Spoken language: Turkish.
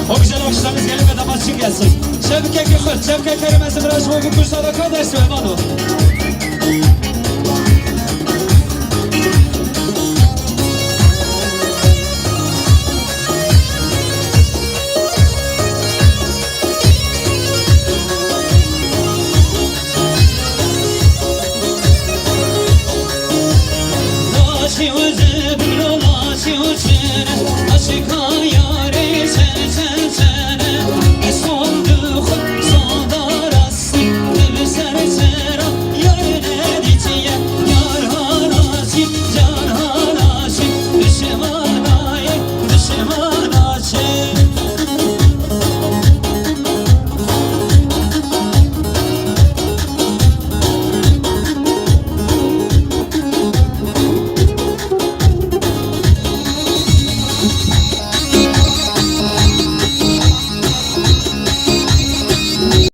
O güzel alkışlarınız gelin ve damat için gelsin. Şevke Kıkır, Şevke Kerimesi Miraç Boğu Kursala Kader Süleymanov. Laçı özü bir laçı uçere, aşıka yâre çene çene çene. İsondu khud sadarası, dil serçera, yarine ditiye, yar haraçi, car haraçi, düşmanayı, düşmanaçı.